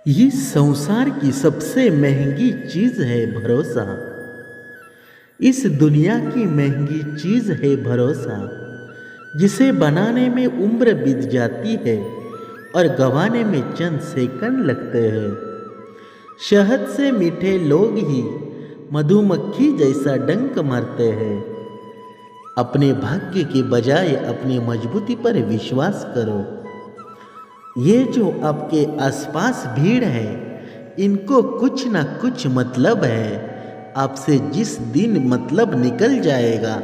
ये संसार की सबसे महंगी चीज है भरोसा। इस दुनिया की महंगी चीज है भरोसा, जिसे बनाने में उम्र बीत जाती है और गंवाने में चंद सेकंड लगते हैं। शहद से मीठे लोग ही मधुमक्खी जैसा डंक मारते हैं। अपने भाग्य के बजाय अपनी मजबूती पर विश्वास करो। ये जो आपके आसपास भीड़ है, इनको कुछ ना कुछ मतलब है। आपसे जिस दिन मतलब निकल जाएगा,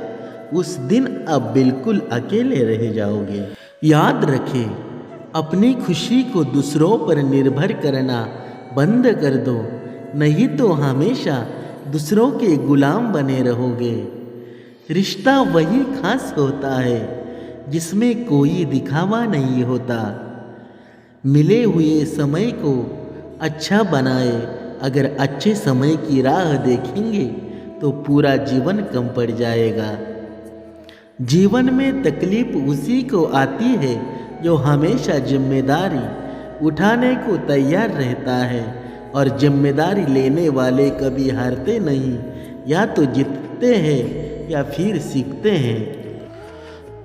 उस दिन आप बिल्कुल अकेले रह जाओगे। याद रखें, अपनी खुशी को दूसरों पर निर्भर करना बंद कर दो, नहीं तो हमेशा दूसरों के गुलाम बने रहोगे। रिश्ता वही खास होता है जिसमें कोई दिखावा नहीं होता। मिले हुए समय को अच्छा बनाए। अगर अच्छे समय की राह देखेंगे तो पूरा जीवन कम पड़ जाएगा। जीवन में तकलीफ उसी को आती है जो हमेशा जिम्मेदारी उठाने को तैयार रहता है, और जिम्मेदारी लेने वाले कभी हारते नहीं, या तो जीतते हैं या फिर सीखते हैं।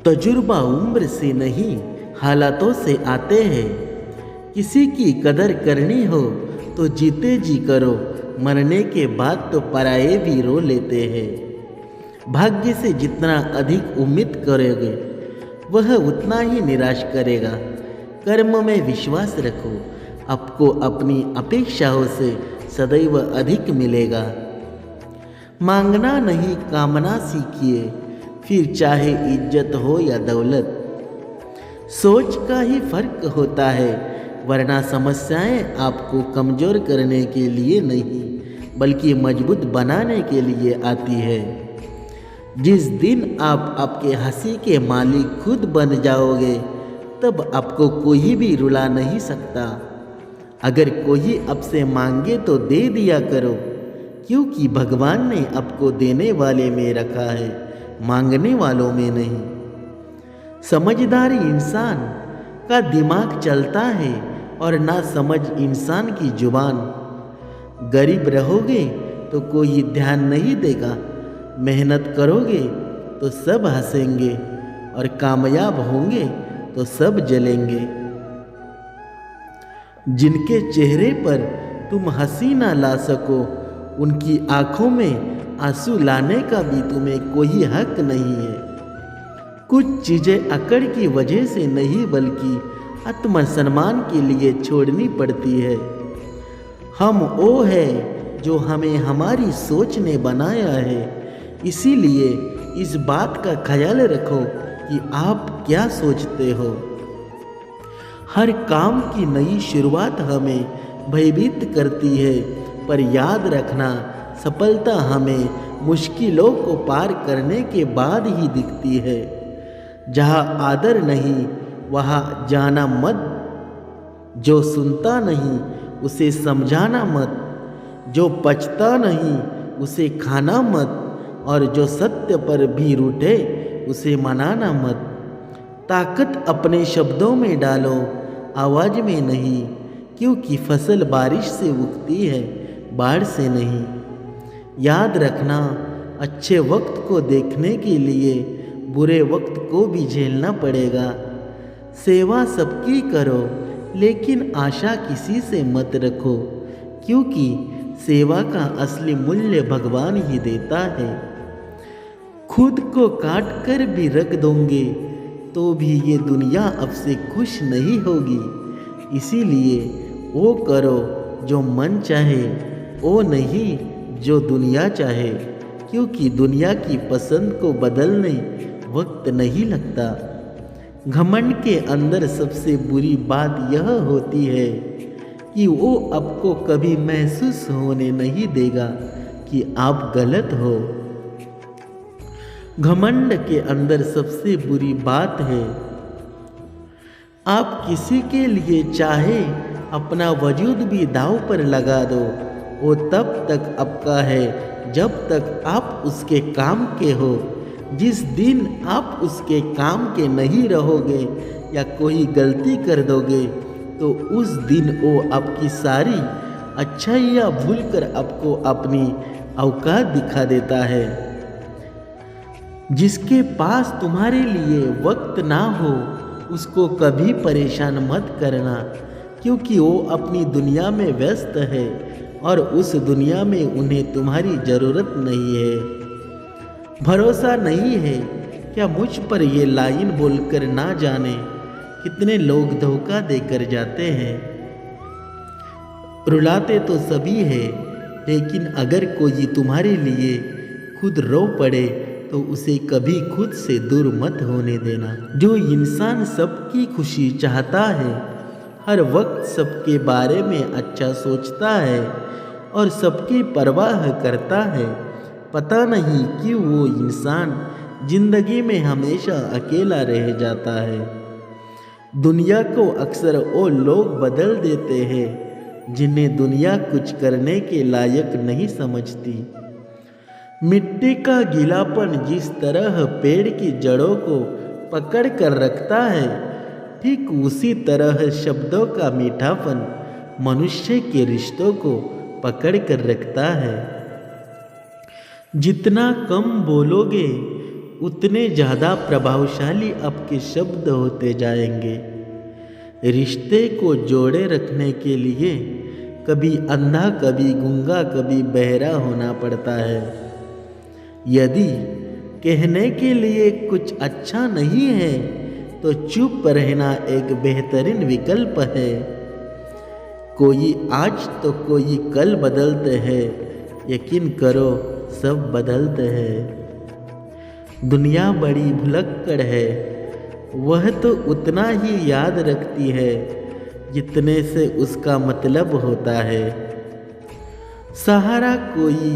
तजुर्बा उम्र से नहीं, हालातों से आते हैं। किसी की कदर करनी हो तो जीते जी करो, मरने के बाद तो पराये भी रो लेते हैं। भाग्य से जितना अधिक उम्मीद करोगे, वह उतना ही निराश करेगा। कर्म में विश्वास रखो, आपको अपनी अपेक्षाओं से सदैव अधिक मिलेगा। मांगना नहीं, कामना सीखिए, फिर चाहे इज्जत हो या दौलत। सोच का ही फर्क होता है, वरना समस्याएं आपको कमज़ोर करने के लिए नहीं, बल्कि मजबूत बनाने के लिए आती है। जिस दिन आप आपके हंसी के मालिक खुद बन जाओगे, तब आपको कोई भी रुला नहीं सकता। अगर कोई आपसे मांगे तो दे दिया करो, क्योंकि भगवान ने आपको देने वाले में रखा है, मांगने वालों में नहीं। समझदारी इंसान का दिमाग चलता है और ना समझ इंसान की जुबान। गरीब रहोगे तो कोई ध्यान नहीं देगा, मेहनत करोगे तो सब हंसेंगे, और कामयाब होंगे तो सब जलेंगे। जिनके चेहरे पर तुम हंसी ना ला सको, उनकी आंखों में आंसू लाने का भी तुम्हें कोई हक नहीं है। कुछ चीज़ें अकड़ की वजह से नहीं, बल्कि आत्मसम्मान के लिए छोड़नी पड़ती है। हम वो है जो हमें हमारी सोच ने बनाया है, इसीलिए इस बात का ख्याल रखो कि आप क्या सोचते हो। हर काम की नई शुरुआत हमें भयभीत करती है, पर याद रखना, सफलता हमें मुश्किलों को पार करने के बाद ही दिखती है। जहाँ आदर नहीं, वहाँ जाना मत। जो सुनता नहीं, उसे समझाना मत। जो पचता नहीं, उसे खाना मत। और जो सत्य पर भी रूठे, उसे मनाना मत। ताकत अपने शब्दों में डालो, आवाज़ में नहीं, क्योंकि फसल बारिश से उगती है, बाढ़ से नहीं। याद रखना, अच्छे वक्त को देखने के लिए बुरे वक्त को भी झेलना पड़ेगा। सेवा सबकी करो, लेकिन आशा किसी से मत रखो, क्योंकि सेवा का असली मूल्य भगवान ही देता है। खुद को काट कर भी रख दोगे तो भी ये दुनिया आपसे खुश नहीं होगी। इसीलिए वो करो जो मन चाहे, वो नहीं जो दुनिया चाहे, क्योंकि दुनिया की पसंद को बदलने वक्त नहीं लगता। घमंड के अंदर सबसे बुरी बात यह होती है कि वो आपको कभी महसूस होने नहीं देगा कि आप गलत हो। घमंड के अंदर सबसे बुरी बात है, आप किसी के लिए चाहे अपना वजूद भी दांव पर लगा दो, वो तब तक आपका है जब तक आप उसके काम के हो। जिस दिन आप उसके काम के नहीं रहोगे या कोई गलती कर दोगे, तो उस दिन वो आपकी सारी अच्छाइयाँ भूलकर आपको अपनी औकात दिखा देता है। जिसके पास तुम्हारे लिए वक्त ना हो उसको कभी परेशान मत करना, क्योंकि वो अपनी दुनिया में व्यस्त है और उस दुनिया में उन्हें तुम्हारी ज़रूरत नहीं है। भरोसा नहीं है क्या मुझ पर ये लाइन बोलकर ना जाने कितने लोग धोखा देकर जाते हैं। रुलाते तो सभी है, लेकिन अगर कोई तुम्हारे लिए खुद रो पड़े तो उसे कभी खुद से दूर मत होने देना। जो इंसान सबकी खुशी चाहता है, हर वक्त सबके बारे में अच्छा सोचता है और सबकी परवाह करता है, पता नहीं क्यों वो इंसान जिंदगी में हमेशा अकेला रह जाता है। दुनिया को अक्सर वो लोग बदल देते हैं जिन्हें दुनिया कुछ करने के लायक नहीं समझती। मिट्टी का गीलापन जिस तरह पेड़ की जड़ों को पकड़ कर रखता है, ठीक उसी तरह शब्दों का मीठापन मनुष्य के रिश्तों को पकड़ कर रखता है। जितना कम बोलोगे उतने ज़्यादा प्रभावशाली आपके शब्द होते जाएंगे। रिश्ते को जोड़े रखने के लिए कभी अंधा, कभी गूंगा, कभी बहरा होना पड़ता है। यदि कहने के लिए कुछ अच्छा नहीं है तो चुप रहना एक बेहतरीन विकल्प है। कोई आज तो कोई कल बदलते हैं, यकीन करो सब बदलते हैं। दुनिया बड़ी भुलक्कड़ है, वह तो उतना ही याद रखती है जितने से उसका मतलब होता है। सहारा कोई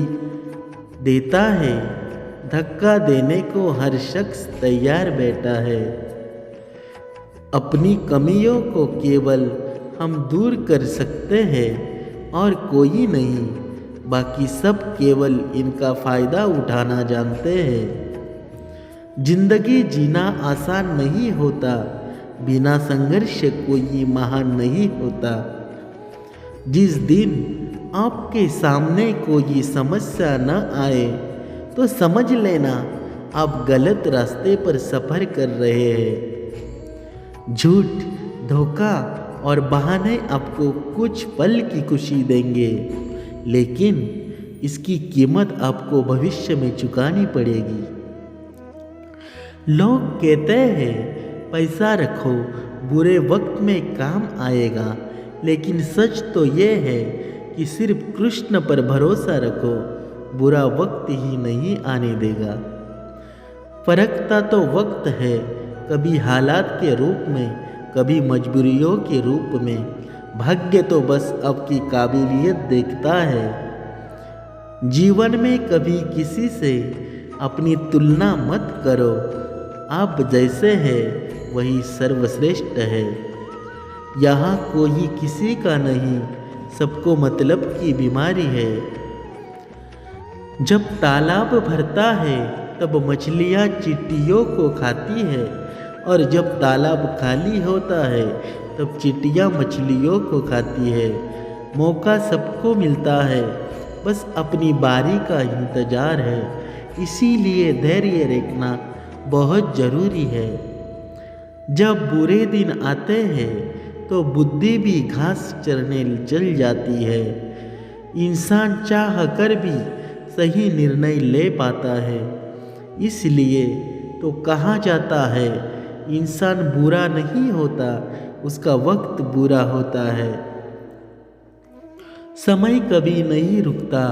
देता है, धक्का देने को हर शख्स तैयार बैठा है। अपनी कमियों को केवल हम दूर कर सकते हैं और कोई नहीं, बाकी सब केवल इनका फ़ायदा उठाना जानते हैं। जिंदगी जीना आसान नहीं होता, बिना संघर्ष कोई महान नहीं होता। जिस दिन आपके सामने कोई समस्या न आए तो समझ लेना आप गलत रास्ते पर सफ़र कर रहे हैं। झूठ, धोखा और बहाने आपको कुछ पल की खुशी देंगे, लेकिन इसकी कीमत आपको भविष्य में चुकानी पड़ेगी। लोग कहते हैं पैसा रखो, बुरे वक्त में काम आएगा, लेकिन सच तो ये है कि सिर्फ कृष्ण पर भरोसा रखो, बुरा वक्त ही नहीं आने देगा। फरकता तो वक्त है, कभी हालात के रूप में, कभी मजबूरियों के रूप में। भाग्य तो बस आपकी काबिलियत देखता है। जीवन में कभी किसी से अपनी तुलना मत करो, आप जैसे हैं वही सर्वश्रेष्ठ है। यहाँ कोई किसी का नहीं, सबको मतलब की बीमारी है। जब तालाब भरता है तब मछलियाँ चींटियों को खाती है, और जब तालाब खाली होता है तब चींटियाँ मछलियों को खाती है। मौका सबको मिलता है, बस अपनी बारी का इंतज़ार है। इसीलिए धैर्य रखना बहुत ज़रूरी है। जब बुरे दिन आते हैं तो बुद्धि भी घास चरने चल जाती है। इंसान चाह कर भी सही निर्णय ले पाता है। इसलिए तो कहा जाता है इंसान बुरा नहीं होता, उसका वक्त बुरा होता है। समय कभी नहीं रुकता।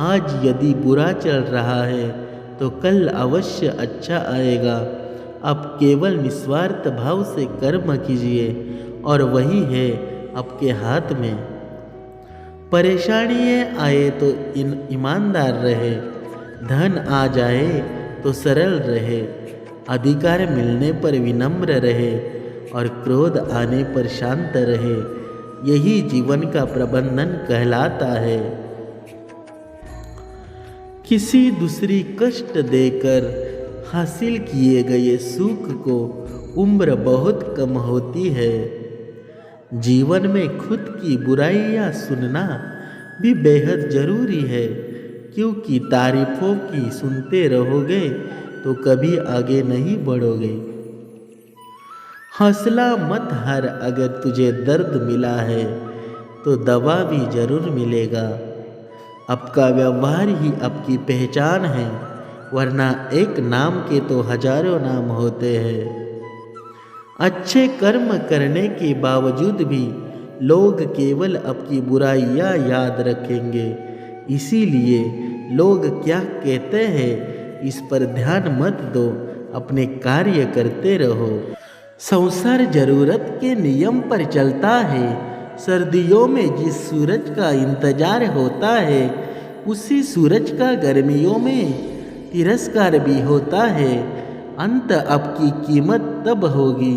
आज यदि बुरा चल रहा है तो कल अवश्य अच्छा आएगा। आप केवल निस्वार्थ भाव से कर्म कीजिए और वही है आपके हाथ में। परेशानियाँ आए तो ईमानदार रहे, धन आ जाए तो सरल रहे, अधिकार मिलने पर विनम्र रहे और क्रोध आने पर शांत रहे। यही जीवन का प्रबंधन कहलाता है। किसी दूसरी कष्ट देकर हासिल किए गए सुख को उम्र बहुत कम होती है। जीवन में खुद की बुराइयां सुनना भी बेहद ज़रूरी है, क्योंकि तारीफों की सुनते रहोगे तो कभी आगे नहीं बढ़ोगे। हौसला मत हार, अगर तुझे दर्द मिला है तो दवा भी ज़रूर मिलेगा। आपका व्यवहार ही आपकी पहचान है, वरना एक नाम के तो हजारों नाम होते हैं। अच्छे कर्म करने के बावजूद भी लोग केवल आपकी बुराइयां याद रखेंगे, इसीलिए लोग क्या कहते हैं इस पर ध्यान मत दो, अपने कार्य करते रहो। संसार जरूरत के नियम पर चलता है। सर्दियों में जिस सूरज का इंतजार होता है, उसी सूरज का गर्मियों में तिरस्कार भी होता है। अंत आपकी कीमत तब होगी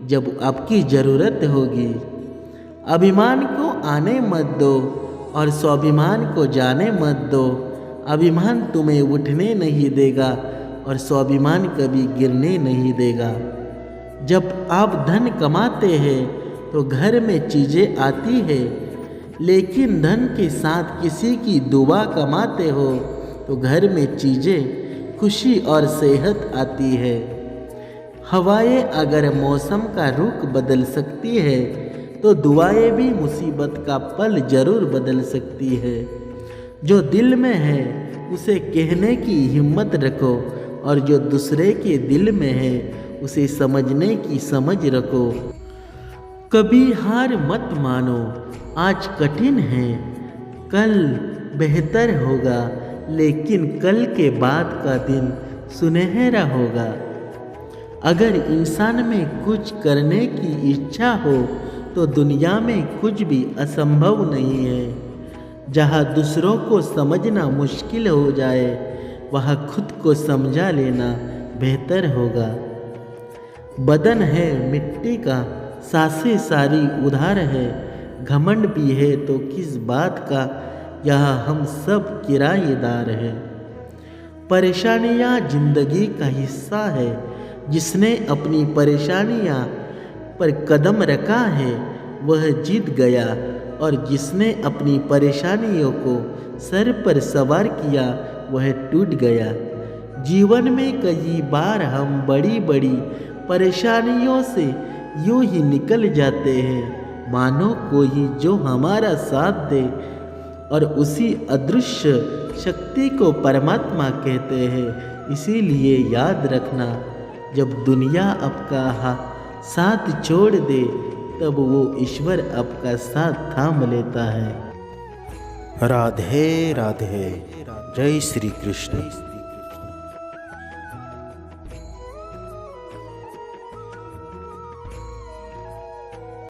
जब आपकी ज़रूरत होगी। अभिमान को आने मत दो और स्वाभिमान को जाने मत दो। अभिमान तुम्हें उठने नहीं देगा और स्वाभिमान कभी गिरने नहीं देगा। जब आप धन कमाते हैं तो घर में चीज़ें आती है, लेकिन धन के साथ किसी की दुआ कमाते हो तो घर में चीज़ें खुशी और सेहत आती है। हवाएं अगर मौसम का रुख बदल सकती है तो दुआएं भी मुसीबत का पल जरूर बदल सकती है। जो दिल में है उसे कहने की हिम्मत रखो, और जो दूसरे के दिल में है उसे समझने की समझ रखो। कभी हार मत मानो, आज कठिन है, कल बेहतर होगा, लेकिन कल के बाद का दिन सुनहरा होगा। अगर इंसान में कुछ करने की इच्छा हो तो दुनिया में कुछ भी असंभव नहीं है। जहाँ दूसरों को समझना मुश्किल हो जाए, वहाँ खुद को समझा लेना बेहतर होगा। बदन है मिट्टी का, सांसें सारी उधार है, घमंड भी है तो किस बात का, यहाँ हम सब किराएदार हैं। परेशानियाँ जिंदगी का हिस्सा है, जिसने अपनी परेशानियाँ पर कदम रखा है वह जीत गया, और जिसने अपनी परेशानियों को सर पर सवार किया वह टूट गया। जीवन में कई बार हम बड़ी बड़ी परेशानियों से यूं ही निकल जाते हैं, मानो कोई जो हमारा साथ दे, और उसी अदृश्य शक्ति को परमात्मा कहते हैं। इसीलिए याद रखना, जब दुनिया आपका साथ छोड़ दे तब वो ईश्वर आपका साथ थाम लेता है। राधे राधे। जय श्री कृष्ण।